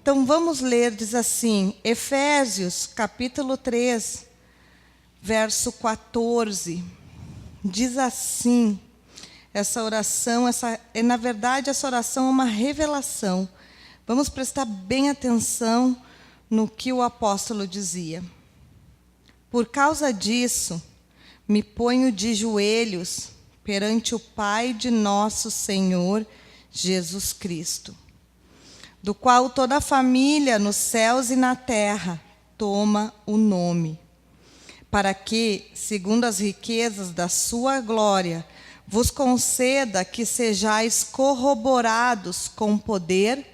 Então vamos ler, diz assim, Efésios capítulo 3, verso 14. Diz assim, essa oração, na verdade essa oração é uma revelação. Vamos prestar bem atenção no que o apóstolo dizia. Por causa disso, me ponho de joelhos perante o Pai de nosso Senhor Jesus Cristo, do qual toda a família nos céus e na terra toma o nome, para que, segundo as riquezas da sua glória, vos conceda que sejais corroborados com poder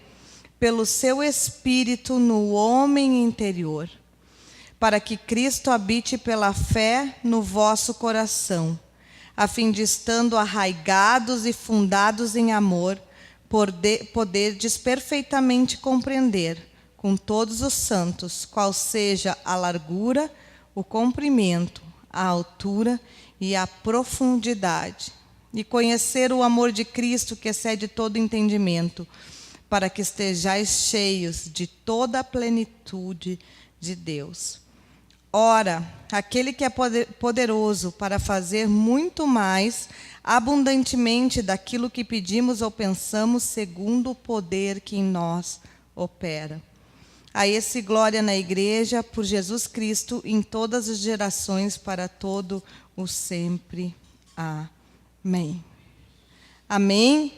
pelo seu Espírito no homem interior, para que Cristo habite pela fé no vosso coração, a fim de, estando arraigados e fundados em amor, poderdes perfeitamente compreender, com todos os santos, qual seja a largura, o comprimento, a altura e a profundidade, e conhecer o amor de Cristo que excede todo entendimento, para que estejais cheios de toda a plenitude de Deus. Ora, aquele que é poderoso para fazer muito mais abundantemente daquilo que pedimos ou pensamos, segundo o poder que em nós opera. A esse glória na igreja, por Jesus Cristo, em todas as gerações, para todo o sempre. Amém. Amém.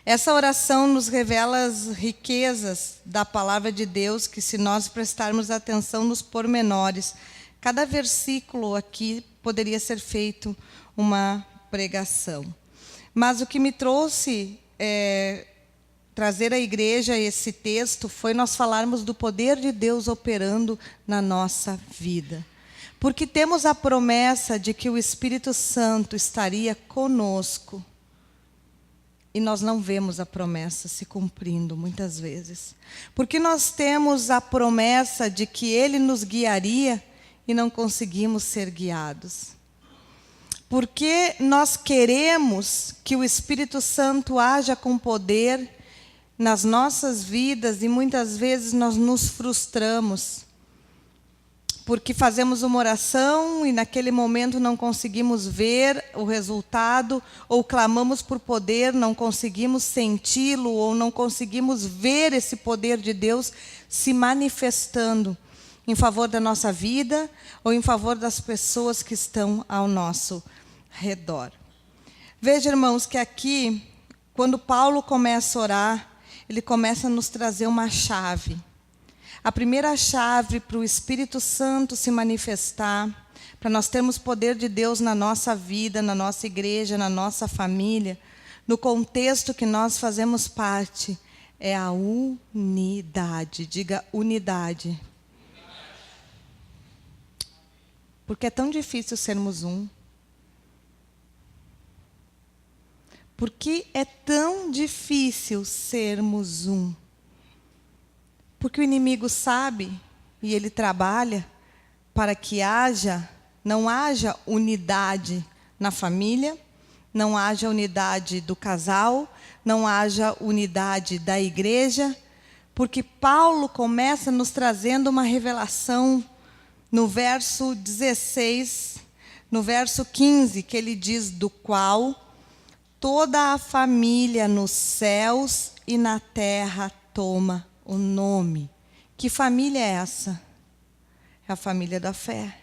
Essa oração nos revela as riquezas da palavra de Deus, que se nós prestarmos atenção nos pormenores, cada versículo aqui poderia ser feito uma pregação. Mas o que me trouxe trazer à igreja esse texto foi nós falarmos do poder de Deus operando na nossa vida. Porque temos a promessa de que o Espírito Santo estaria conosco. E nós não vemos a promessa se cumprindo muitas vezes. Porque nós temos a promessa de que Ele nos guiaria e não conseguimos ser guiados. Porque nós queremos que o Espírito Santo haja com poder nas nossas vidas e muitas vezes nós nos frustramos. Porque fazemos uma oração e naquele momento não conseguimos ver o resultado, ou clamamos por poder, não conseguimos senti-lo, ou não conseguimos ver esse poder de Deus se manifestando em favor da nossa vida ou em favor das pessoas que estão ao nosso redor. Veja, irmãos, que aqui, quando Paulo começa a orar, ele começa a nos trazer uma chave. A primeira chave para o Espírito Santo se manifestar, para nós termos poder de Deus na nossa vida, na nossa igreja, na nossa família, no contexto que nós fazemos parte, é a unidade. Diga unidade. Porque é tão difícil sermos um. Por que é tão difícil sermos um? Porque o inimigo sabe e ele trabalha para que não haja unidade na família, não haja unidade do casal, não haja unidade da igreja, porque Paulo começa nos trazendo uma revelação no verso 16, no verso 15, que ele diz: do qual toda a família nos céus e na terra toma o nome. Que família é essa? É a família da fé.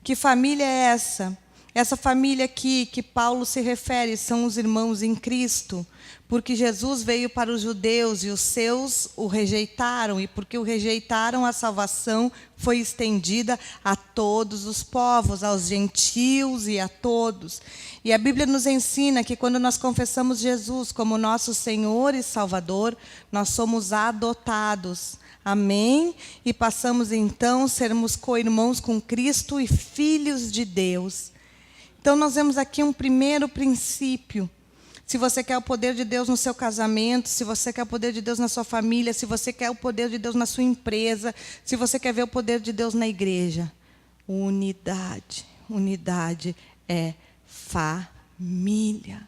Que família é essa? Essa família aqui que Paulo se refere são os irmãos em Cristo, porque Jesus veio para os judeus e os seus o rejeitaram, e porque o rejeitaram, a salvação foi estendida a todos os povos, aos gentios e a todos. E a Bíblia nos ensina que quando nós confessamos Jesus como nosso Senhor e Salvador, nós somos adotados. Amém? E passamos então a sermos co-irmãos com Cristo e filhos de Deus. Então nós vemos aqui um primeiro princípio. Se você quer o poder de Deus no seu casamento, se você quer o poder de Deus na sua família, se você quer o poder de Deus na sua empresa, se você quer ver o poder de Deus na igreja, unidade. Unidade é família.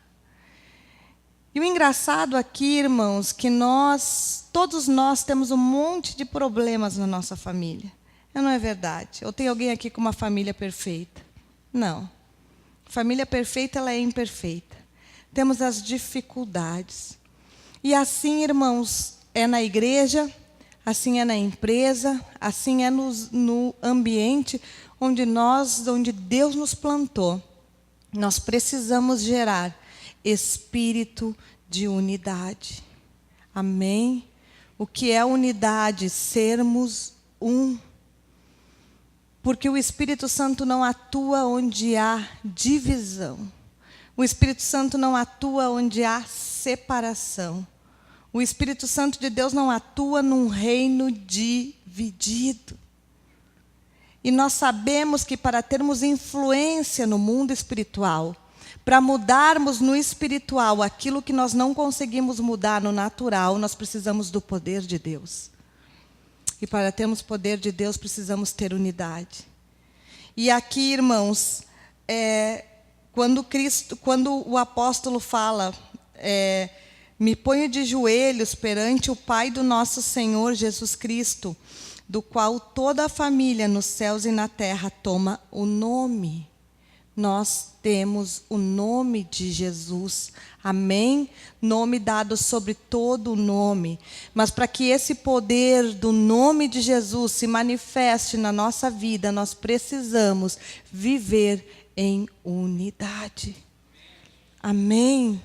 E o engraçado aqui, irmãos, que todos nós temos um monte de problemas na nossa família. Não é verdade? Ou tem alguém aqui com uma família perfeita? Não. Família perfeita, ela é imperfeita. Temos as dificuldades. E assim, irmãos, é na igreja, assim é na empresa, assim é no ambiente onde Deus nos plantou. Nós precisamos gerar espírito de unidade. Amém? O que é unidade? Sermos um. Porque o Espírito Santo não atua onde há divisão. O Espírito Santo não atua onde há separação. O Espírito Santo de Deus não atua num reino dividido. E nós sabemos que para termos influência no mundo espiritual, para mudarmos no espiritual aquilo que nós não conseguimos mudar no natural, nós precisamos do poder de Deus. E para termos poder de Deus, precisamos ter unidade. E aqui, irmãos, quando o apóstolo fala, me ponho de joelhos perante o Pai do nosso Senhor Jesus Cristo, do qual toda a família nos céus e na terra toma o nome. Nós temos o nome de Jesus. Amém? Nome dado sobre todo o nome. Mas para que esse poder do nome de Jesus se manifeste na nossa vida, nós precisamos viver em unidade. Amém?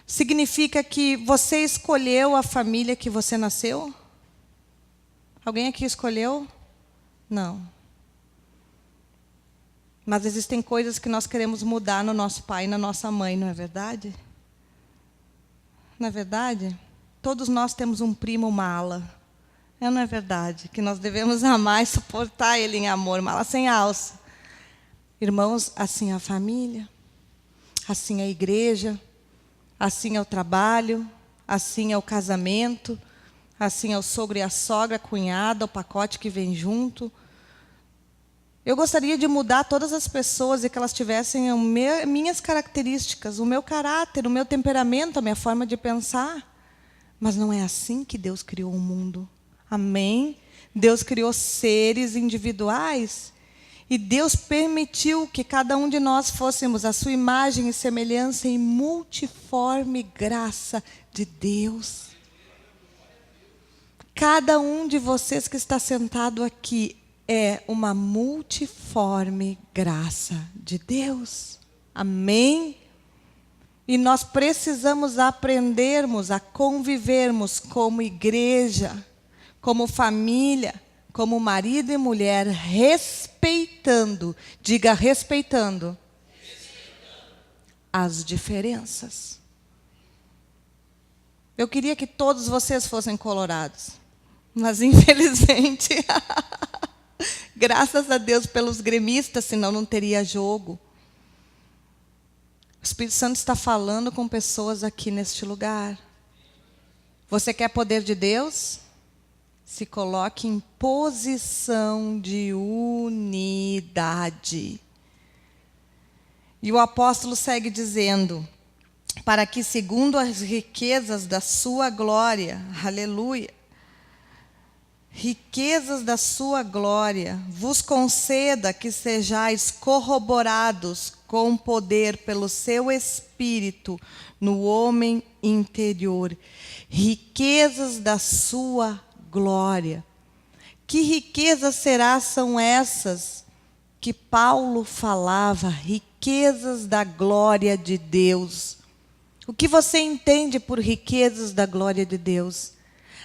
Significa que você escolheu a família que você nasceu? Alguém aqui escolheu? Não. Mas existem coisas que nós queremos mudar no nosso pai e na nossa mãe, não é verdade? Não é verdade? Todos nós temos um primo mala. Não é verdade? Que nós devemos amar e suportar ele em amor, mala sem alça. Irmãos, assim é a família, assim é a igreja, assim é o trabalho, assim é o casamento, assim é o sogro e a sogra, a cunhada, o pacote que vem junto. Eu gostaria de mudar todas as pessoas e que elas tivessem minhas características, o meu caráter, o meu temperamento, a minha forma de pensar. Mas não é assim que Deus criou o mundo. Amém? Deus criou seres individuais. E Deus permitiu que cada um de nós fôssemos a sua imagem e semelhança em multiforme graça de Deus. Cada um de vocês que está sentado aqui é uma multiforme graça de Deus. Amém? E nós precisamos aprendermos a convivermos como igreja, como família, como marido e mulher, respeitando, diga respeitando, as diferenças. Eu queria que todos vocês fossem colorados, mas infelizmente... Graças a Deus pelos gremistas, senão não teria jogo. O Espírito Santo está falando com pessoas aqui neste lugar. Você quer poder de Deus? Se coloque em posição de unidade. E o apóstolo segue dizendo, para que segundo as riquezas da sua glória, aleluia, riquezas da sua glória, vos conceda que sejais corroborados com poder pelo seu Espírito no homem interior. Riquezas da sua glória. Que riquezas são essas que Paulo falava? Riquezas da glória de Deus. O que você entende por riquezas da glória de Deus?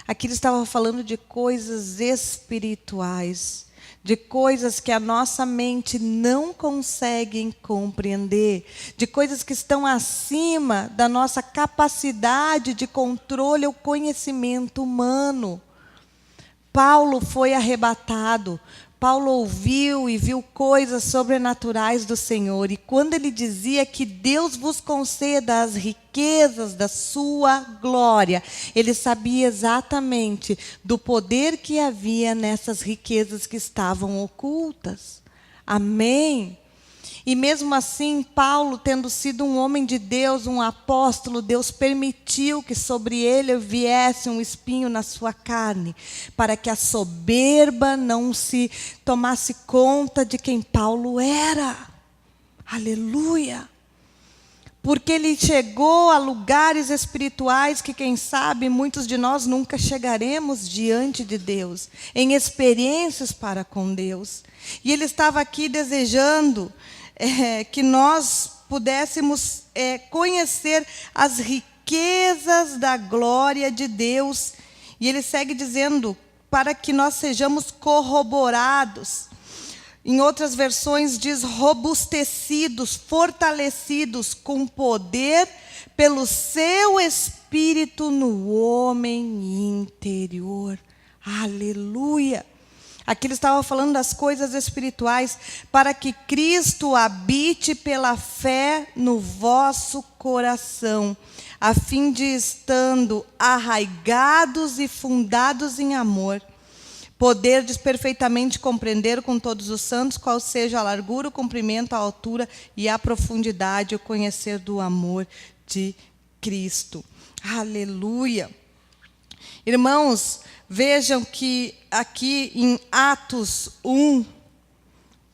Aqui ele estava falando de coisas espirituais, de coisas que a nossa mente não consegue compreender, de coisas que estão acima da nossa capacidade de controle ou conhecimento humano. Paulo foi arrebatado. Paulo ouviu e viu coisas sobrenaturais do Senhor. E quando ele dizia que Deus vos conceda as riquezas da sua glória, ele sabia exatamente do poder que havia nessas riquezas que estavam ocultas. Amém? E mesmo assim, Paulo, tendo sido um homem de Deus, um apóstolo, Deus permitiu que sobre ele viesse um espinho na sua carne, para que a soberba não se tomasse conta de quem Paulo era. Aleluia! Porque ele chegou a lugares espirituais que, quem sabe, muitos de nós nunca chegaremos diante de Deus, em experiências para com Deus. E ele estava aqui desejando que nós pudéssemos conhecer as riquezas da glória de Deus. E ele segue dizendo, para que nós sejamos corroborados. Em outras versões diz robustecidos, fortalecidos com poder pelo seu Espírito no homem interior. Aleluia! Aqui ele estava falando das coisas espirituais, para que Cristo habite pela fé no vosso coração, a fim de, estando arraigados e fundados em amor, poderdes perfeitamente compreender com todos os santos qual seja a largura, o comprimento, a altura e a profundidade, o conhecer do amor de Cristo. Aleluia! Irmãos, vejam que aqui em Atos 1,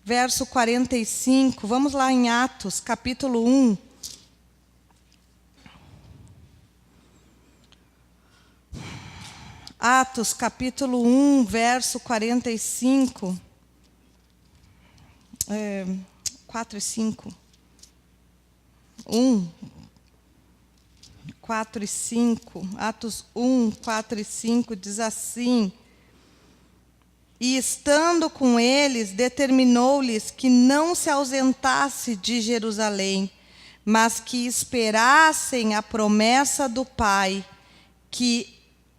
verso 45, vamos lá em Atos, capítulo 1. Atos, capítulo 1, verso 45. 4 e 5. 1, 4 e 5. Atos 1, 4 e 5 diz assim: E estando com eles, determinou-lhes que não se ausentasse de Jerusalém, mas que esperassem a promessa do Pai, que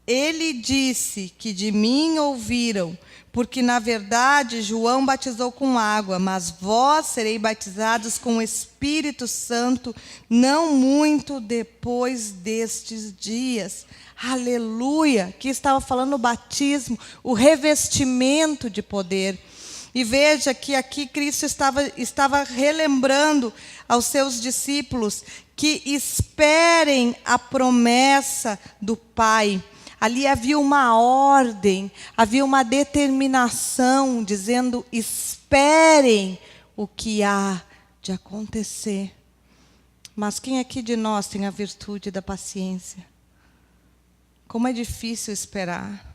ele disse que de mim ouviram, porque na verdade João batizou com água, mas vós sereis batizados com o Espírito Santo, não muito depois destes dias. Aleluia! Que estava falando o batismo, o revestimento de poder. E veja que aqui Cristo estava relembrando aos seus discípulos que esperem a promessa do Pai. Ali havia uma ordem, havia uma determinação, dizendo: esperem o que há de acontecer. Mas quem aqui de nós tem a virtude da paciência? Como é difícil esperar.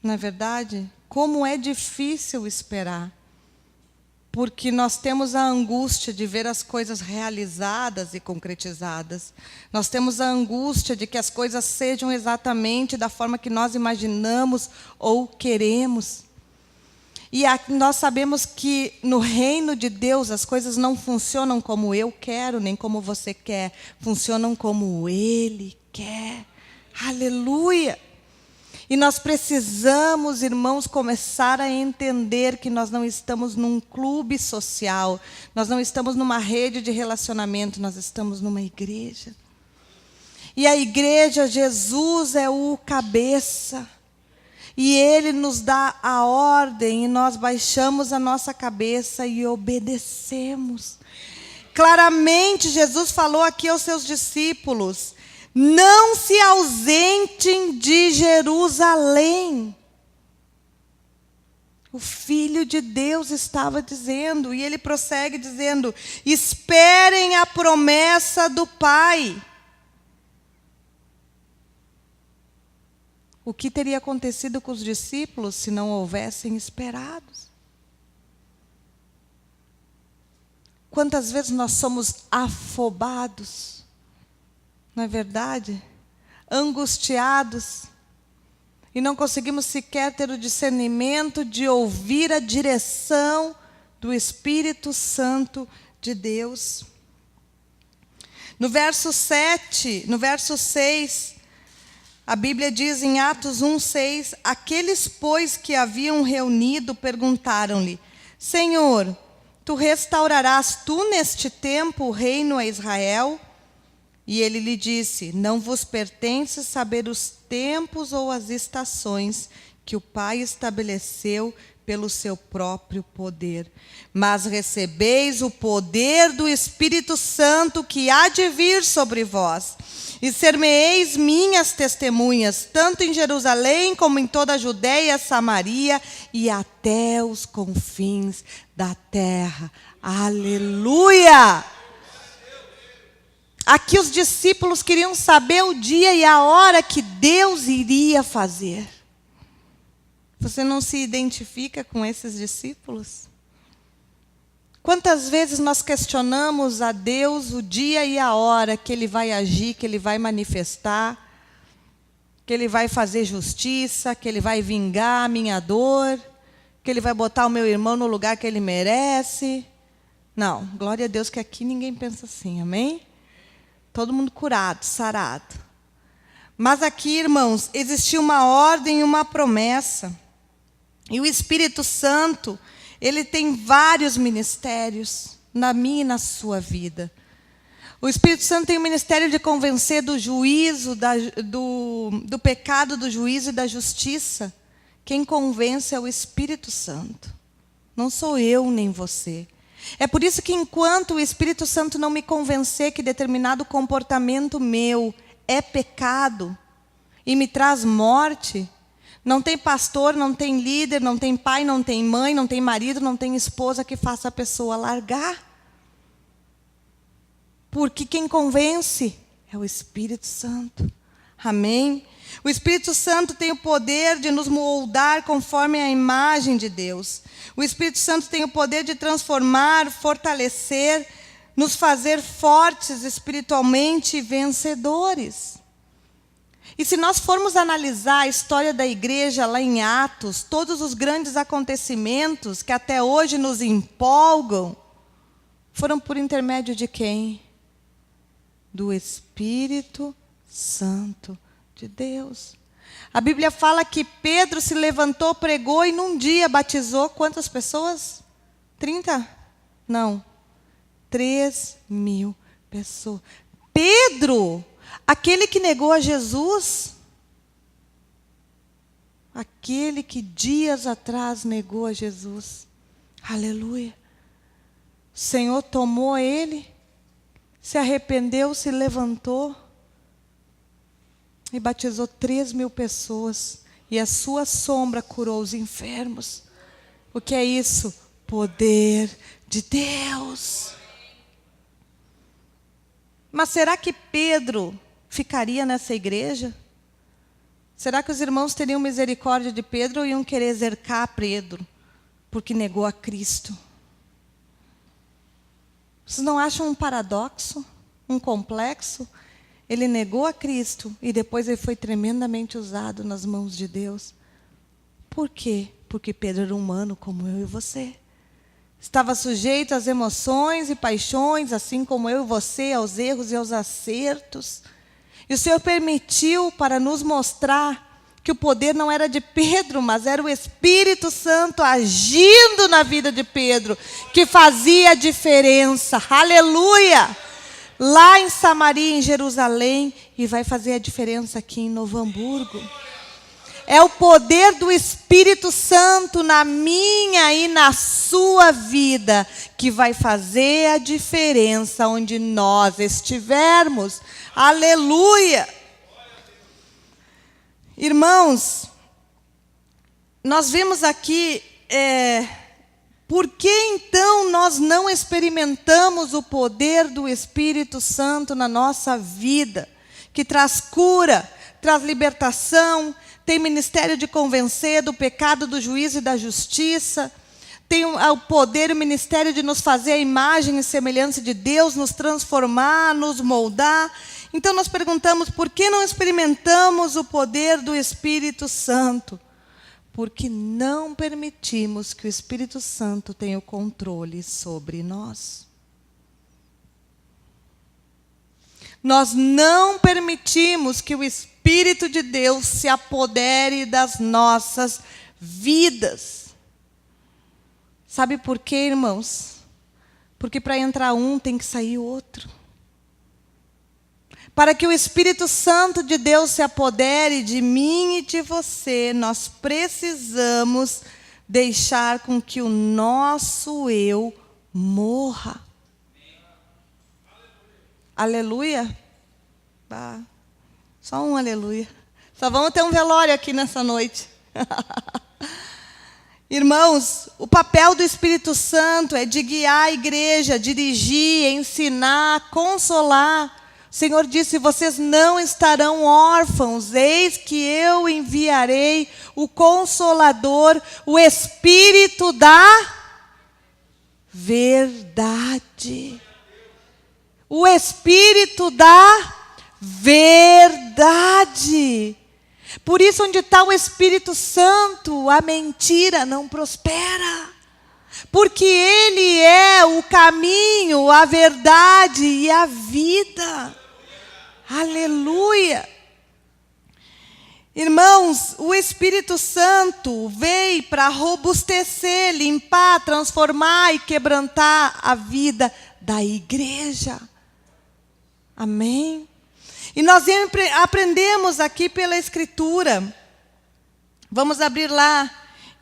Não é verdade? Como é difícil esperar. Porque nós temos a angústia de ver as coisas realizadas e concretizadas. Nós temos a angústia de que as coisas sejam exatamente da forma que nós imaginamos ou queremos. E nós sabemos que no reino de Deus as coisas não funcionam como eu quero, nem como você quer. Funcionam como Ele quer. Aleluia! E nós precisamos, irmãos, começar a entender que nós não estamos num clube social, nós não estamos numa rede de relacionamento, nós estamos numa igreja. E a igreja, Jesus é o cabeça. E Ele nos dá a ordem e nós baixamos a nossa cabeça e obedecemos. Claramente, Jesus falou aqui aos seus discípulos: não se ausentem de Jerusalém. O Filho de Deus estava dizendo, e ele prossegue dizendo: esperem a promessa do Pai. O que teria acontecido com os discípulos se não houvessem esperado? Quantas vezes nós somos afobados, não é verdade? Angustiados, e não conseguimos sequer ter o discernimento de ouvir a direção do Espírito Santo de Deus. No verso 7, no verso 6, a Bíblia diz em Atos 1:6, aqueles, pois, que haviam reunido, perguntaram-lhe: Senhor, tu restaurarás tu neste tempo o reino a Israel? E ele lhe disse: não vos pertence saber os tempos ou as estações que o Pai estabeleceu pelo seu próprio poder, mas recebeis o poder do Espírito Santo que há de vir sobre vós, e ser-me-eis minhas testemunhas, tanto em Jerusalém como em toda a Judéia, Samaria e até os confins da terra. Aleluia! Aqui os discípulos queriam saber o dia e a hora que Deus iria fazer. Você não se identifica com esses discípulos? Quantas vezes nós questionamos a Deus o dia e a hora que Ele vai agir, que Ele vai manifestar, que Ele vai fazer justiça, que Ele vai vingar a minha dor, que Ele vai botar o meu irmão no lugar que ele merece? Não, glória a Deus que aqui ninguém pensa assim, amém? Todo mundo curado, sarado. Mas aqui, irmãos, existia uma ordem e uma promessa. E o Espírito Santo, ele tem vários ministérios na minha e na sua vida. O Espírito Santo tem o ministério de convencer do juízo, do pecado, do juízo e da justiça. Quem convence é o Espírito Santo. Não sou eu nem você. É por isso que enquanto o Espírito Santo não me convencer que determinado comportamento meu é pecado e me traz morte, não tem pastor, não tem líder, não tem pai, não tem mãe, não tem marido, não tem esposa que faça a pessoa largar. Porque quem convence é o Espírito Santo. Amém? O Espírito Santo tem o poder de nos moldar conforme a imagem de Deus. O Espírito Santo tem o poder de transformar, fortalecer, nos fazer fortes espiritualmente e vencedores. E se nós formos analisar a história da igreja lá em Atos, todos os grandes acontecimentos que até hoje nos empolgam, foram por intermédio de quem? Do Espírito Santo de Deus. A Bíblia fala que Pedro se levantou, pregou e num dia batizou quantas pessoas? 30? Não. 3.000 pessoas. Pedro, aquele que negou a Jesus, aquele que dias atrás negou a Jesus. Aleluia. O Senhor tomou ele, se arrependeu, se levantou e batizou 3.000 pessoas. E a sua sombra curou os enfermos. O que é isso? Poder de Deus. Mas será que Pedro ficaria nessa igreja? Será que os irmãos teriam misericórdia de Pedro ou iam querer cercar Pedro, porque negou a Cristo? Vocês não acham um paradoxo, um complexo? Ele negou a Cristo e depois ele foi tremendamente usado nas mãos de Deus. Por quê? Porque Pedro era humano como eu e você. Estava sujeito às emoções e paixões, assim como eu e você, aos erros e aos acertos. E o Senhor permitiu para nos mostrar que o poder não era de Pedro, mas era o Espírito Santo agindo na vida de Pedro, que fazia a diferença. Aleluia! Lá em Samaria, em Jerusalém, e vai fazer a diferença aqui em Novo Hamburgo. É o poder do Espírito Santo na minha e na sua vida que vai fazer a diferença onde nós estivermos. Aleluia! Irmãos, nós vimos aqui, por que então nós não experimentamos o poder do Espírito Santo na nossa vida, que traz cura, traz libertação, tem ministério de convencer do pecado, do juízo e da justiça, tem o poder e o ministério de nos fazer a imagem e semelhança de Deus, nos transformar, nos moldar. Então nós perguntamos, por que não experimentamos o poder do Espírito Santo? Porque não permitimos que o Espírito Santo tenha o controle sobre nós. Nós não permitimos que o Espírito de Deus se apodere das nossas vidas. Sabe por quê, irmãos? Porque para entrar um tem que sair outro. Para que o Espírito Santo de Deus se apodere de mim e de você, nós precisamos deixar com que o nosso eu morra. Aleluia? Bah, só um aleluia. Só vamos ter um velório aqui nessa noite. Irmãos, o papel do Espírito Santo é de guiar a igreja, dirigir, ensinar, consolar. O Senhor disse: vocês não estarão órfãos, eis que eu enviarei o Consolador, o Espírito da verdade. O Espírito da verdade. Por isso, onde está o Espírito Santo, a mentira não prospera. Porque Ele é o caminho, a verdade e a vida. Aleluia! Irmãos, o Espírito Santo veio para robustecer, limpar, transformar e quebrantar a vida da igreja. Amém? E nós aprendemos aqui pela Escritura. Vamos abrir lá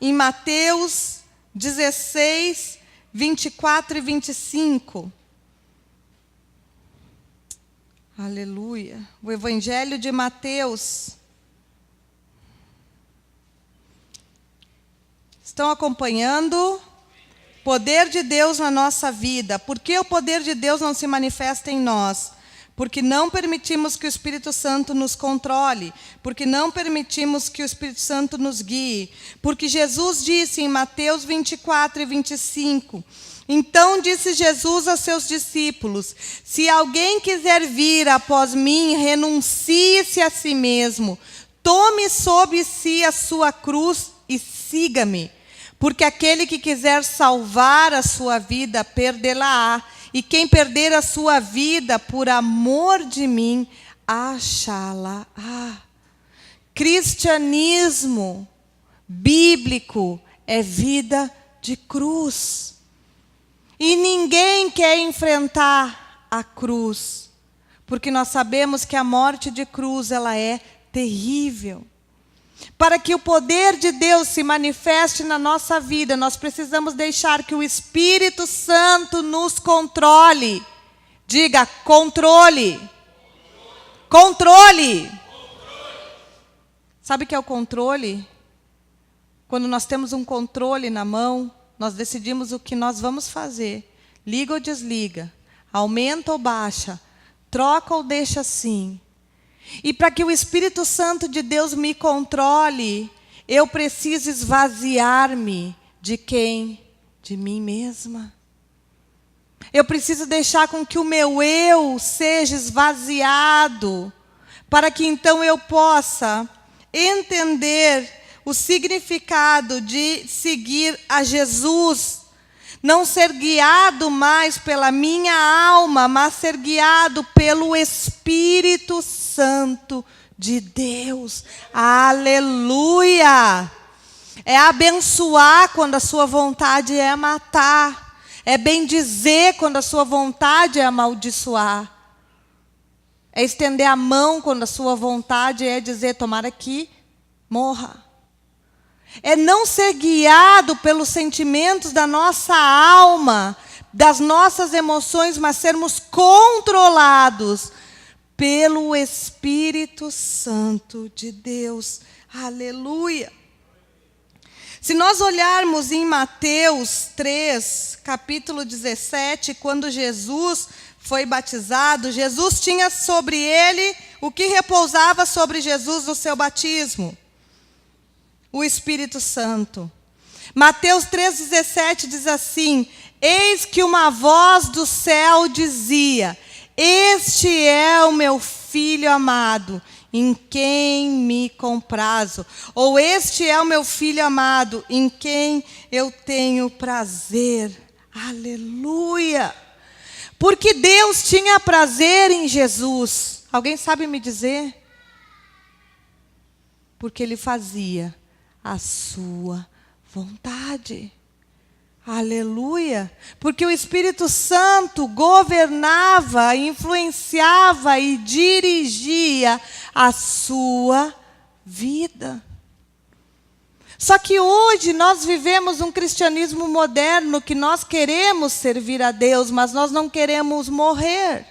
em Mateus 16, 24 e 25. Aleluia. O Evangelho de Mateus. Estão acompanhando? Poder de Deus na nossa vida. Por que o poder de Deus não se manifesta em nós? Porque não permitimos que o Espírito Santo nos controle. Porque não permitimos que o Espírito Santo nos guie. Porque Jesus disse em Mateus 24 e 25... Então disse Jesus a seus discípulos: se alguém quiser vir após mim, renuncie-se a si mesmo, tome sobre si a sua cruz e siga-me. Porque aquele que quiser salvar a sua vida, perdê-la-á. E quem perder a sua vida por amor de mim, achá-la-á. Cristianismo bíblico é vida de cruz. E ninguém quer enfrentar a cruz, porque nós sabemos que a morte de cruz, ela é terrível. Para que o poder de Deus se manifeste na nossa vida, nós precisamos deixar que o Espírito Santo nos controle. Diga: controle. Controle. Sabe o que é o controle? Quando nós temos um controle na mão, nós decidimos o que nós vamos fazer. Liga ou desliga, aumenta ou baixa, troca ou deixa assim. E para que o Espírito Santo de Deus me controle, eu preciso esvaziar-me de quem? De mim mesma. Eu preciso deixar com que o meu eu seja esvaziado, para que então eu possa entender o significado de seguir a Jesus. Não ser guiado mais pela minha alma, mas ser guiado pelo Espírito Santo de Deus. Aleluia! É abençoar quando a sua vontade é matar. É bendizer quando a sua vontade é amaldiçoar. É estender a mão quando a sua vontade é dizer: tomara que morra. É não ser guiado pelos sentimentos da nossa alma, das nossas emoções, mas sermos controlados pelo Espírito Santo de Deus. Aleluia! Se nós olharmos em Mateus 3, capítulo 17, quando Jesus foi batizado, Jesus tinha sobre ele o que repousava sobre Jesus no seu batismo: o Espírito Santo. Mateus 3,17 diz assim: eis que uma voz do céu dizia: este é o meu filho amado, em quem me comprazo. Ou este é o meu filho amado, em quem eu tenho prazer. Aleluia! Porque Deus tinha prazer em Jesus. Alguém sabe me dizer? Porque Ele fazia a sua vontade. Aleluia! Porque o Espírito Santo governava, influenciava e dirigia a sua vida. Só que hoje nós vivemos um cristianismo moderno que nós queremos servir a Deus, mas nós não queremos morrer.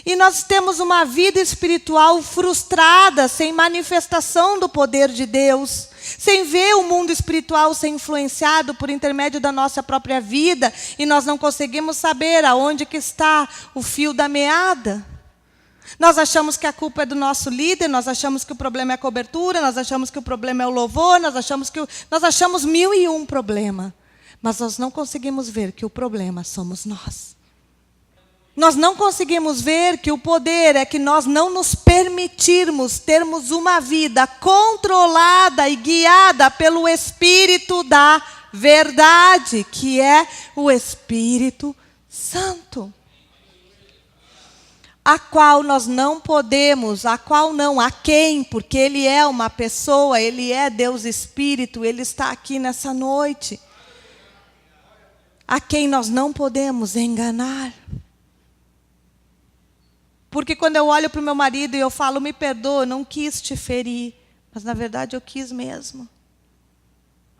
E nós temos uma vida espiritual frustrada, sem manifestação do poder de Deus, sem ver o mundo espiritual ser influenciado por intermédio da nossa própria vida, e nós não conseguimos saber aonde que está o fio da meada. Nós achamos que a culpa é do nosso líder, nós achamos que o problema é a cobertura, nós achamos que o problema é o louvor, nós achamos 1001 problema, mas nós não conseguimos ver que o problema somos nós. Nós não conseguimos ver que o poder é que nós não nos permitirmos termos uma vida controlada e guiada pelo Espírito da verdade, que é o Espírito Santo. A qual nós não podemos, a quem, porque Ele é uma pessoa, Ele é Deus Espírito, Ele está aqui nessa noite. A quem nós não podemos enganar. Porque quando eu olho para o meu marido e eu falo, me perdoa, eu não quis te ferir. Mas na verdade eu quis mesmo.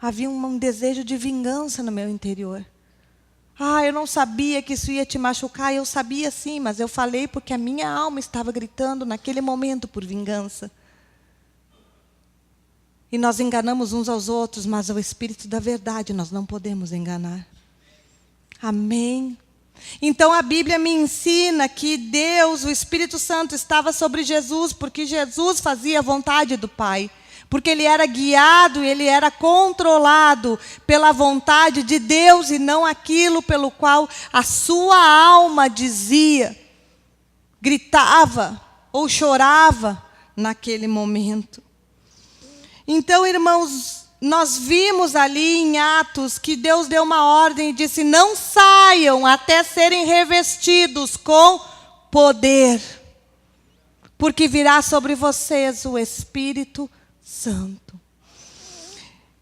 Havia um desejo de vingança no meu interior. Eu não sabia que isso ia te machucar. Eu sabia sim, mas eu falei porque a minha alma estava gritando naquele momento por vingança. E nós enganamos uns aos outros, mas o Espírito da verdade nós não podemos enganar. Amém? Então a Bíblia me ensina que Deus, o Espírito Santo, estava sobre Jesus, porque Jesus fazia a vontade do Pai. Porque Ele era guiado, Ele era controlado pela vontade de Deus e não aquilo pelo qual a sua alma dizia, gritava ou chorava naquele momento. Então, irmãos, nós vimos ali em Atos que Deus deu uma ordem e disse, não saiam até serem revestidos com poder, porque virá sobre vocês o Espírito Santo.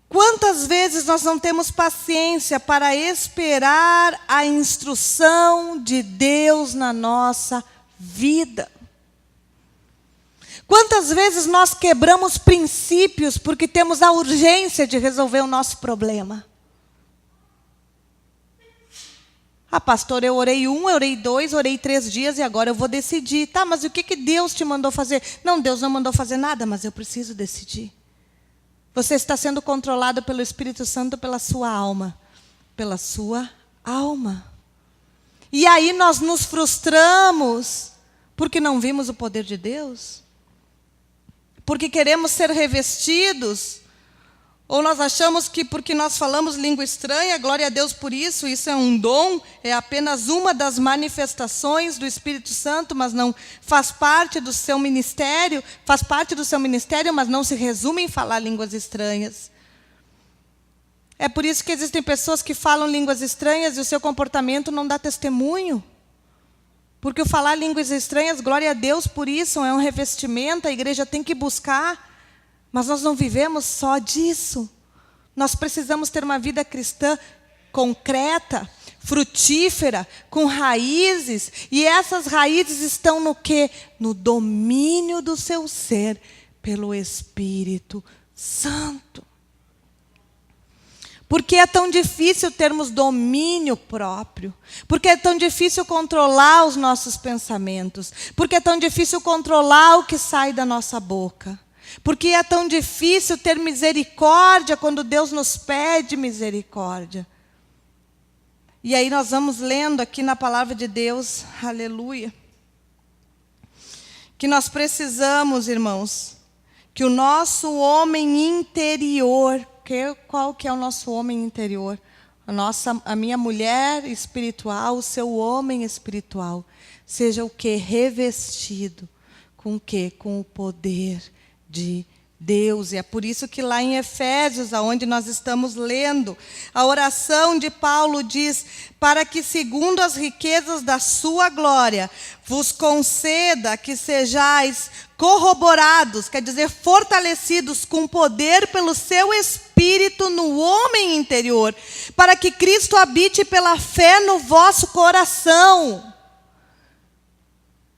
Quantas vezes nós não temos paciência para esperar a instrução de Deus na nossa vida? Quantas vezes nós quebramos princípios porque temos a urgência de resolver o nosso problema? Pastor, eu orei eu orei 2, orei 3 dias e agora eu vou decidir. Tá, mas o que Deus te mandou fazer? Não, Deus não mandou fazer nada, mas eu preciso decidir. Você está sendo controlado pelo Espírito Santo pela sua alma. Pela sua alma. E aí nós nos frustramos porque não vimos o poder de Deus? Porque queremos ser revestidos? Ou nós achamos que porque nós falamos língua estranha, glória a Deus por isso, isso é um dom, é apenas uma das manifestações do Espírito Santo, mas não faz parte do seu ministério, mas não se resume em falar línguas estranhas. É por isso que existem pessoas que falam línguas estranhas e o seu comportamento não dá testemunho. Porque o falar línguas estranhas, glória a Deus por isso, é um revestimento, a igreja tem que buscar. Mas nós não vivemos só disso. Nós precisamos ter uma vida cristã concreta, frutífera, com raízes. E essas raízes estão no quê? No domínio do seu ser pelo Espírito Santo. Por que é tão difícil termos domínio próprio? Por que é tão difícil controlar os nossos pensamentos? Por que é tão difícil controlar o que sai da nossa boca? Por que é tão difícil ter misericórdia quando Deus nos pede misericórdia? E aí nós vamos lendo aqui na palavra de Deus, aleluia, que nós precisamos, irmãos, que o nosso homem interior, qual que é o nosso homem interior? A minha mulher espiritual, o seu homem espiritual, seja o quê? Revestido com o quê? Com o poder de Deus. E é por isso que lá em Efésios, aonde nós estamos lendo, a oração de Paulo diz, para que segundo as riquezas da sua glória, vos conceda que sejais corroborados, quer dizer, fortalecidos com poder pelo seu Espírito no homem interior, para que Cristo habite pela fé no vosso coração.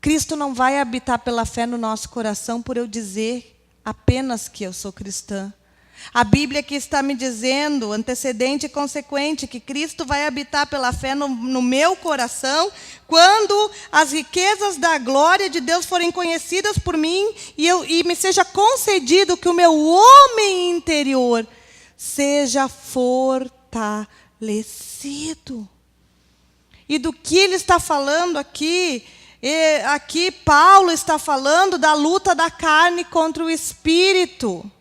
Cristo não vai habitar pela fé no nosso coração por eu dizer apenas que eu sou cristã. A Bíblia aqui está me dizendo, antecedente e consequente, que Cristo vai habitar pela fé no meu coração, quando as riquezas da glória de Deus forem conhecidas por mim e me seja concedido que o meu homem interior seja fortalecido. E do que ele está falando aqui? Aqui Paulo está falando da luta da carne contra o espírito.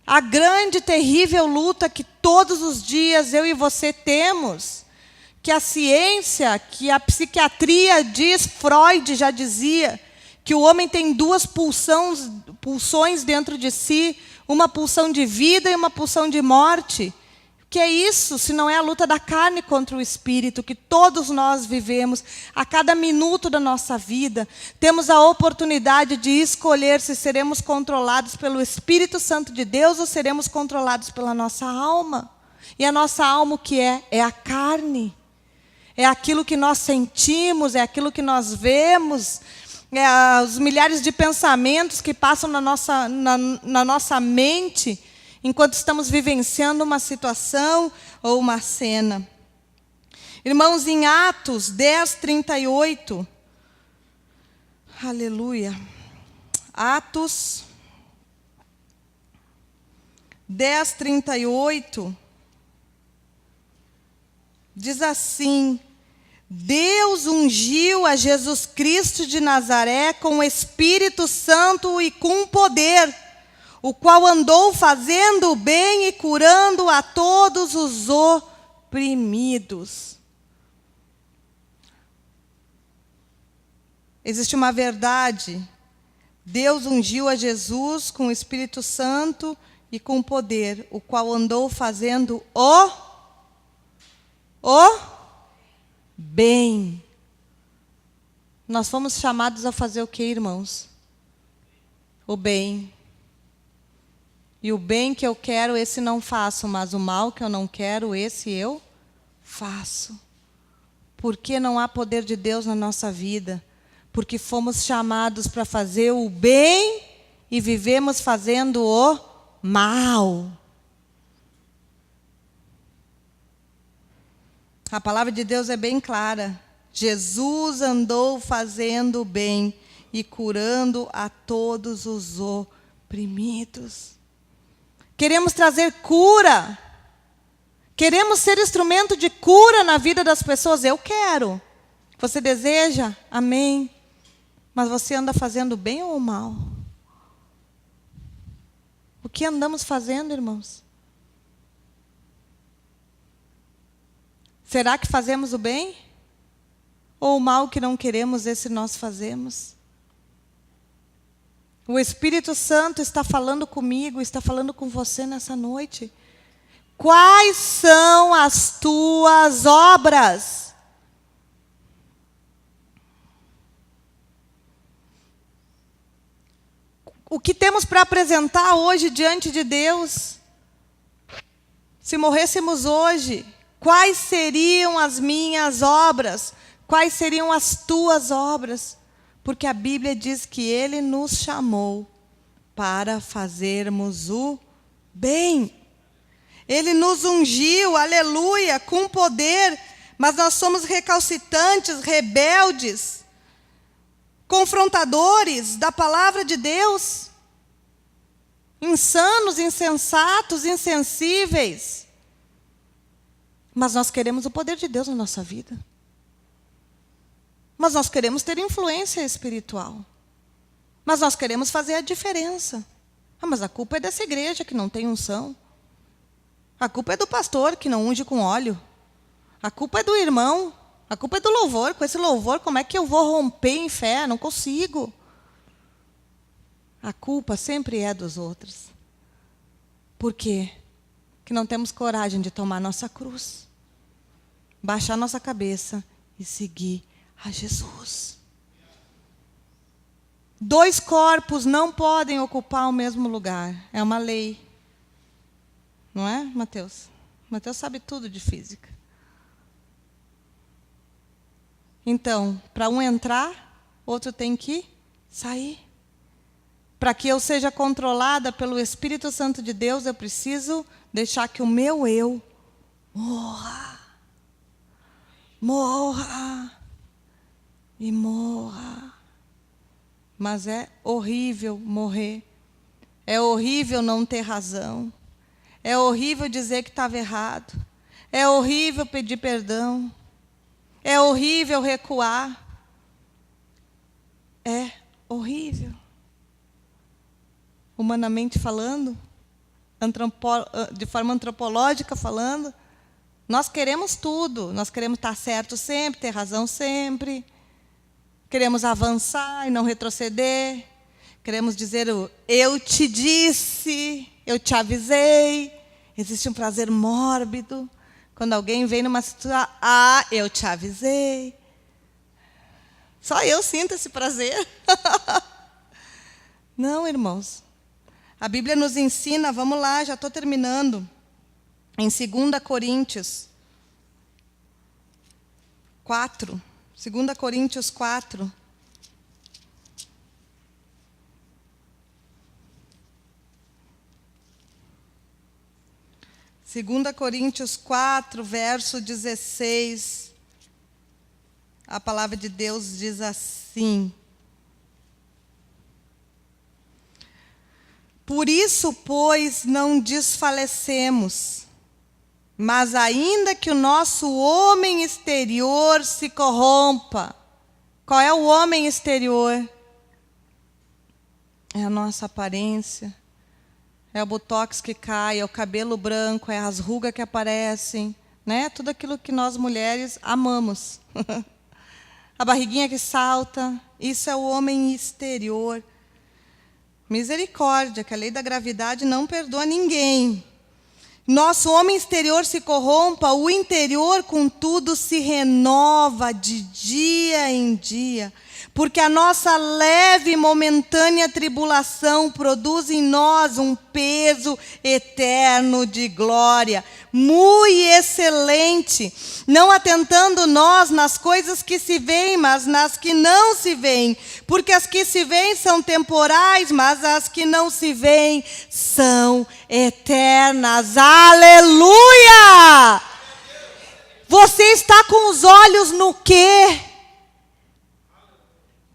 A grande, terrível luta que todos os dias eu e você temos, que a ciência, que a psiquiatria diz, Freud já dizia, que o homem tem duas pulsões dentro de si, uma pulsão de vida e uma pulsão de morte. O que é isso, se não é a luta da carne contra o espírito, que todos nós vivemos a cada minuto da nossa vida? Temos a oportunidade de escolher se seremos controlados pelo Espírito Santo de Deus ou seremos controlados pela nossa alma. E a nossa alma o que é? É a carne. É aquilo que nós sentimos, é aquilo que nós vemos, é os milhares de pensamentos que passam na nossa mente, enquanto estamos vivenciando uma situação ou uma cena. Irmãos, em Atos 10, 38, aleluia, Atos 10, 38, diz assim: Deus ungiu a Jesus Cristo de Nazaré com o Espírito Santo e com poder, o qual andou fazendo o bem e curando a todos os oprimidos. Existe uma verdade. Deus ungiu a Jesus com o Espírito Santo e com poder, o qual andou fazendo o bem. Nós fomos chamados a fazer o que, irmãos? O bem. E o bem que eu quero, esse não faço, mas o mal que eu não quero, esse eu faço. Porque não há poder de Deus na nossa vida? Porque fomos chamados para fazer o bem e vivemos fazendo o mal. A palavra de Deus é bem clara. Jesus andou fazendo o bem e curando a todos os oprimidos. Queremos trazer cura. Queremos ser instrumento de cura na vida das pessoas. Eu quero. Você deseja? Amém. Mas você anda fazendo bem ou mal? O que andamos fazendo, irmãos? Será que fazemos o bem? Ou o mal que não queremos, esse nós fazemos? O Espírito Santo está falando comigo, está falando com você nessa noite. Quais são as tuas obras? O que temos para apresentar hoje diante de Deus? Se morrêssemos hoje, quais seriam as minhas obras? Quais seriam as tuas obras? Porque a Bíblia diz que Ele nos chamou para fazermos o bem. Ele nos ungiu, aleluia, com poder, mas nós somos recalcitrantes, rebeldes, confrontadores da palavra de Deus, insanos, insensatos, insensíveis. Mas nós queremos o poder de Deus na nossa vida. Mas nós queremos ter influência espiritual. Mas nós queremos fazer a diferença. Mas a culpa é dessa igreja que não tem unção. A culpa é do pastor que não unge com óleo. A culpa é do irmão. A culpa é do louvor. Com esse louvor, como é que eu vou romper em fé? Não consigo. A culpa sempre é dos outros. Por quê? Que não temos coragem de tomar nossa cruz, baixar nossa cabeça e seguir a Jesus. Dois corpos não podem ocupar o mesmo lugar. É uma lei. Não é, Mateus? Mateus sabe tudo de física. Então, para um entrar, outro tem que sair. para que eu seja controlada pelo Espírito Santo de Deus, eu preciso deixar que o meu eu morra. Morra. E morra. Mas é horrível morrer. É horrível não ter razão. É horrível dizer que estava errado. É horrível pedir perdão. É horrível recuar. É horrível. Humanamente falando, de forma antropológica falando, nós queremos tudo. Nós queremos estar certo sempre, ter razão sempre. Queremos avançar e não retroceder. Queremos dizer o eu te disse, eu te avisei. Existe um prazer mórbido quando alguém vem numa situação, eu te avisei. Só eu sinto esse prazer. Não, irmãos. A Bíblia nos ensina, vamos lá, já estou terminando. Em 2 Coríntios 4. 2 Coríntios 4. Segunda Coríntios 4, verso 16, a palavra de Deus diz assim: por isso, pois, não desfalecemos, mas ainda que o nosso homem exterior se corrompa. Qual é o homem exterior? É a nossa aparência. É o botox que cai, é o cabelo branco, é as rugas que aparecem, né? Tudo aquilo que nós mulheres amamos. A barriguinha que salta, isso é o homem exterior. Misericórdia, que a lei da gravidade não perdoa ninguém. Nosso homem exterior se corrompa, o interior, contudo, se renova de dia em dia. Porque a nossa leve e momentânea tribulação produz em nós um peso eterno de glória, muito excelente, não atentando nós nas coisas que se veem, mas nas que não se veem. Porque as que se veem são temporais, mas as que não se veem são eternas. Aleluia! Você está com os olhos no quê?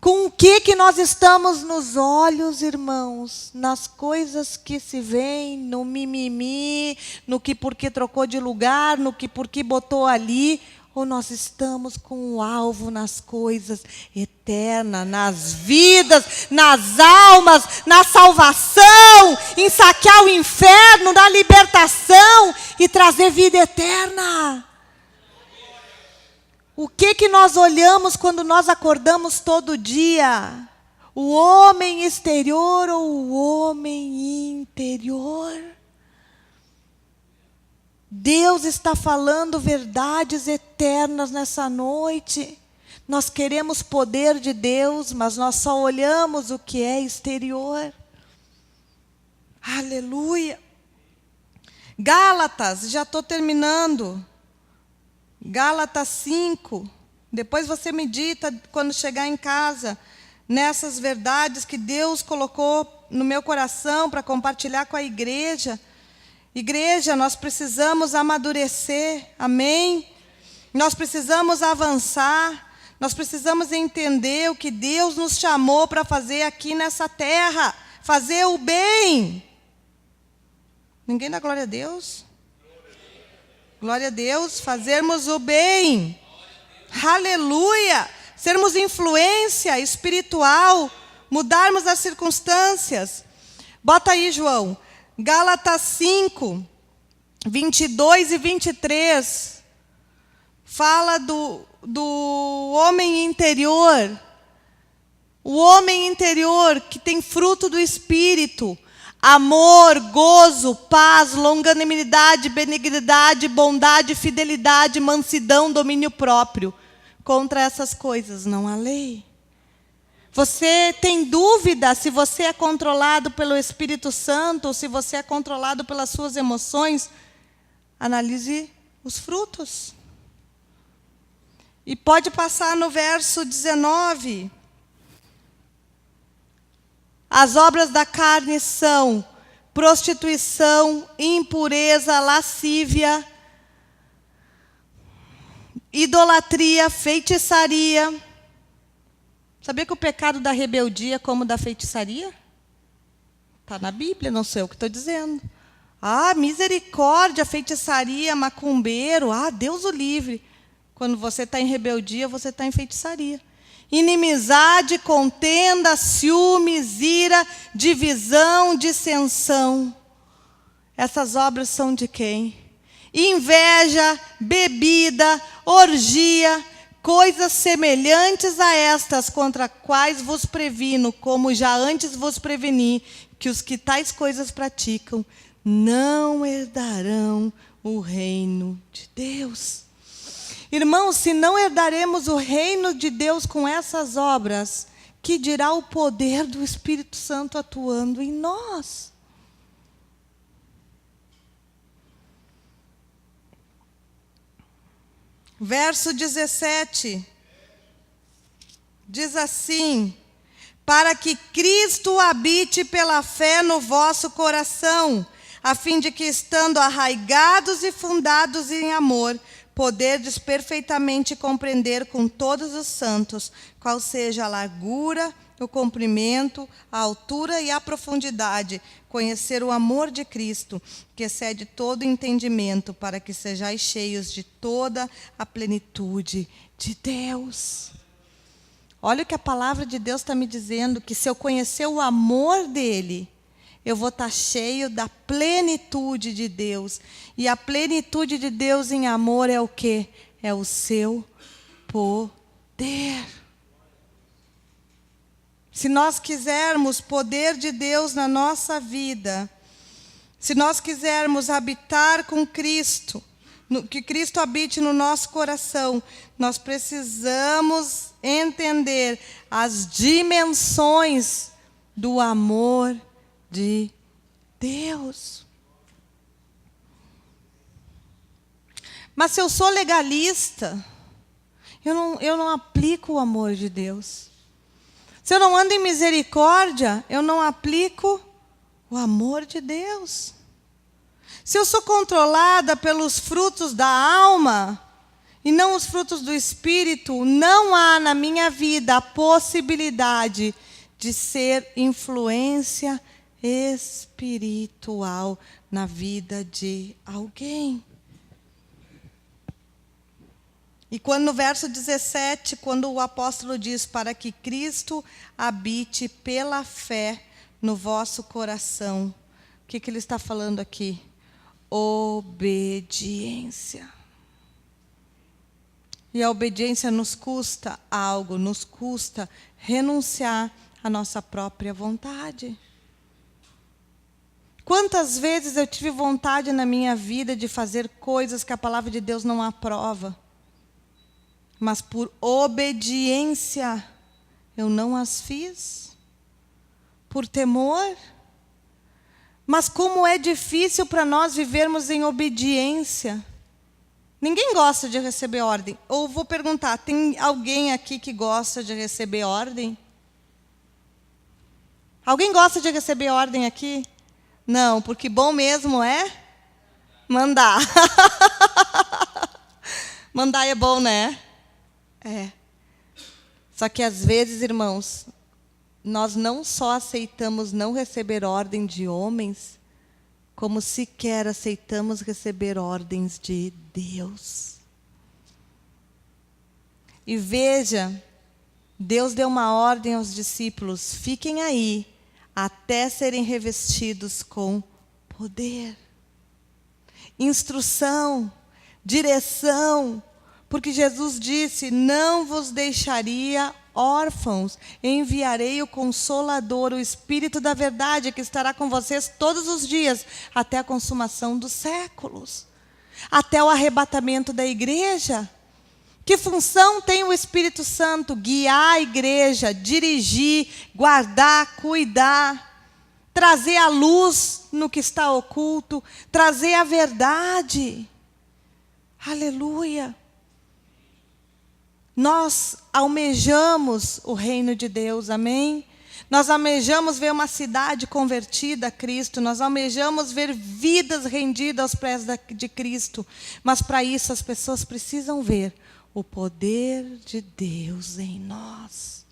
Com o que nós estamos nos olhos, irmãos? Nas coisas que se veem, no mimimi, no que porque trocou de lugar, no que porque botou ali, ou nós estamos com o alvo nas coisas eternas, nas vidas, nas almas, na salvação, em saquear o inferno, na libertação e trazer vida eterna? O que nós olhamos quando nós acordamos todo dia? O homem exterior ou o homem interior? Deus está falando verdades eternas nessa noite. Nós queremos poder de Deus, mas nós só olhamos o que é exterior. Aleluia. Gálatas, já estou terminando. Gálatas 5, depois você medita quando chegar em casa, nessas verdades que Deus colocou no meu coração para compartilhar com a igreja. Igreja, nós precisamos amadurecer, amém? Nós precisamos avançar, nós precisamos entender o que Deus nos chamou para fazer aqui nessa terra, fazer o bem. Ninguém dá glória a Deus? Glória a Deus, fazermos o bem. Aleluia! Sermos influência espiritual, mudarmos as circunstâncias. Bota aí, João. Gálatas 5, 22 e 23. Fala do homem interior. O homem interior que tem fruto do Espírito. Amor, gozo, paz, longanimidade, benignidade, bondade, fidelidade, mansidão, domínio próprio. Contra essas coisas não há lei. Você tem dúvida se você é controlado pelo Espírito Santo ou se você é controlado pelas suas emoções? Analise os frutos. E pode passar no verso 19. As obras da carne são prostituição, impureza, lascívia, idolatria, feitiçaria. Sabia que o pecado da rebeldia é como o da feitiçaria? Está na Bíblia, não sei o que estou dizendo. Ah, misericórdia, feitiçaria, macumbeiro. Ah, Deus o livre. Quando você está em rebeldia, você está em feitiçaria. Inimizade, contenda, ciúmes, ira, divisão, dissensão. Essas obras são de quem? Inveja, bebida, orgia, coisas semelhantes a estas, contra quais vos previno, como já antes vos preveni, que os que tais coisas praticam não herdarão o reino de Deus. Irmãos, se não herdaremos o reino de Deus com essas obras, que dirá o poder do Espírito Santo atuando em nós? Verso 17. Diz assim: para que Cristo habite pela fé no vosso coração, a fim de que, estando arraigados e fundados em amor, poderdes perfeitamente compreender com todos os santos qual seja a largura, o comprimento, a altura e a profundidade, conhecer o amor de Cristo, que excede todo entendimento, para que sejais cheios de toda a plenitude de Deus. Olha o que a palavra de Deus está me dizendo, que se eu conhecer o amor dele, eu vou estar cheio da plenitude de Deus. E a plenitude de Deus em amor é o quê? É o seu poder. Se nós quisermos poder de Deus na nossa vida, se nós quisermos habitar com Cristo, que Cristo habite no nosso coração, nós precisamos entender as dimensões do amor de Deus. Mas se eu sou legalista, eu não aplico o amor de Deus. Se eu não ando em misericórdia, eu não aplico o amor de Deus. Se eu sou controlada pelos frutos da alma e não os frutos do Espírito, não há na minha vida a possibilidade de ser influência espiritual na vida de alguém. E quando no verso 17, quando o apóstolo diz para que Cristo habite pela fé no vosso coração, o que ele está falando aqui? Obediência. E a obediência nos custa algo, nos custa renunciar à nossa própria vontade. Quantas vezes eu tive vontade na minha vida de fazer coisas que a palavra de Deus não aprova, mas por obediência eu não as fiz, por temor. Mas como é difícil para nós vivermos em obediência. Ninguém gosta de receber ordem. Ou vou perguntar, tem alguém aqui que gosta de receber ordem? Alguém gosta de receber ordem aqui? Não, porque bom mesmo é mandar. Mandar é bom, né? É. Só que às vezes, irmãos, nós não só aceitamos não receber ordem de homens, como sequer aceitamos receber ordens de Deus. E veja, Deus deu uma ordem aos discípulos: fiquem aí, até serem revestidos com poder. Instrução, direção, porque Jesus disse: não vos deixaria órfãos, enviarei o Consolador, o Espírito da verdade, que estará com vocês todos os dias, até a consumação dos séculos, até o arrebatamento da igreja. Que função tem o Espírito Santo? Guiar a igreja, dirigir, guardar, cuidar, trazer a luz no que está oculto, trazer a verdade. Aleluia! Nós almejamos o reino de Deus, amém? Nós almejamos ver uma cidade convertida a Cristo, nós almejamos ver vidas rendidas aos pés de Cristo, mas para isso as pessoas precisam ver o poder de Deus em nós.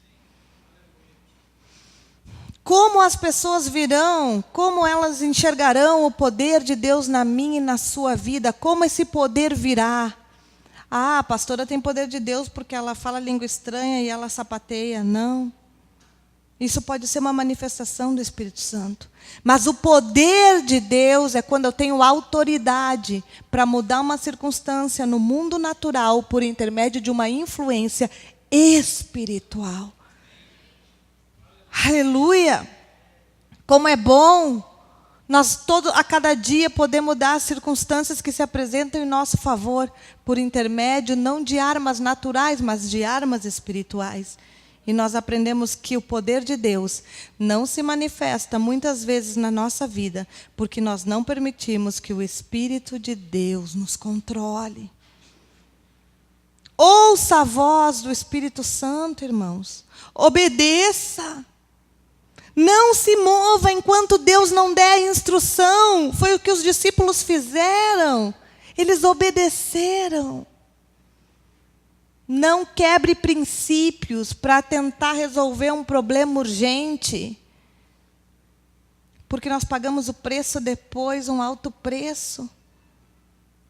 Como as pessoas virão, como elas enxergarão o poder de Deus na minha e na sua vida, como esse poder virá? Ah, a pastora tem poder de Deus porque ela fala língua estranha e ela sapateia. Não. Isso pode ser uma manifestação do Espírito Santo. Mas o poder de Deus é quando eu tenho autoridade para mudar uma circunstância no mundo natural por intermédio de uma influência espiritual. Aleluia! Como é bom nós a cada dia poder mudar as circunstâncias que se apresentam em nosso favor por intermédio não de armas naturais, mas de armas espirituais. E nós aprendemos que o poder de Deus não se manifesta muitas vezes na nossa vida, porque nós não permitimos que o Espírito de Deus nos controle. Ouça a voz do Espírito Santo, irmãos. Obedeça. Não se mova enquanto Deus não der a instrução. Foi o que os discípulos fizeram. Eles obedeceram. Não quebre princípios para tentar resolver um problema urgente. Porque nós pagamos o preço depois, um alto preço.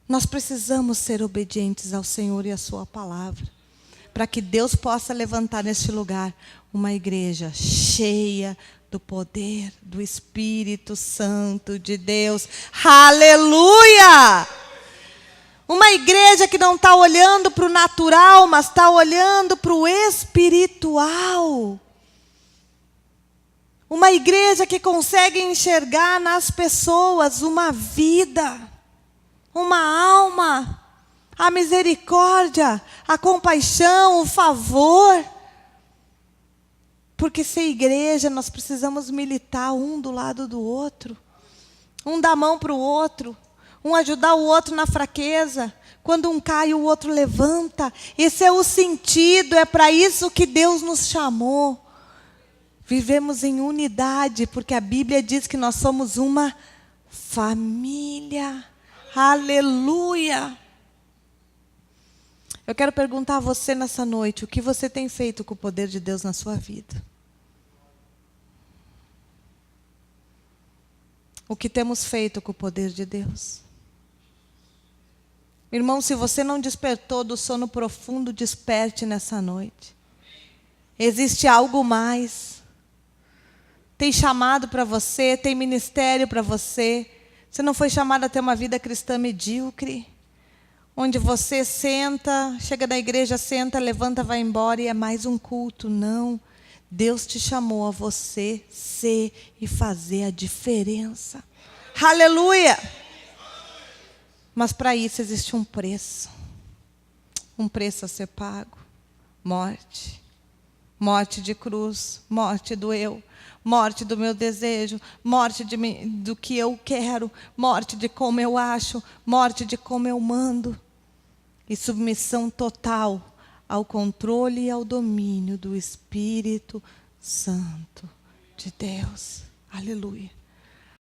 Nós precisamos ser obedientes ao Senhor e à sua palavra. Para que Deus possa levantar neste lugar uma igreja cheia do poder do Espírito Santo de Deus. Aleluia! Uma igreja que não está olhando para o natural, mas está olhando para o espiritual. Uma igreja que consegue enxergar nas pessoas uma vida, uma alma, a misericórdia, a compaixão, o favor. Porque ser igreja, nós precisamos militar um do lado do outro. Um dá a mão para o outro. Um ajudar o outro na fraqueza. Quando um cai, o outro levanta. Esse é o sentido, é para isso que Deus nos chamou. Vivemos em unidade, porque a Bíblia diz que nós somos uma família. Aleluia! Eu quero perguntar a você nessa noite, o que você tem feito com o poder de Deus na sua vida? O que temos feito com o poder de Deus? Irmão, se você não despertou do sono profundo, desperte nessa noite. Existe algo mais. Tem chamado para você, tem ministério para você. Você não foi chamado a ter uma vida cristã medíocre, onde você senta, chega da igreja, senta, levanta, vai embora e é mais um culto. Não. Deus te chamou a você ser e fazer a diferença. Aleluia! Mas para isso existe um preço a ser pago. Morte. Morte de cruz, morte do eu, morte do meu desejo, morte do que eu quero, morte de como eu acho, morte de como eu mando. E submissão total ao controle e ao domínio do Espírito Santo de Deus. Aleluia.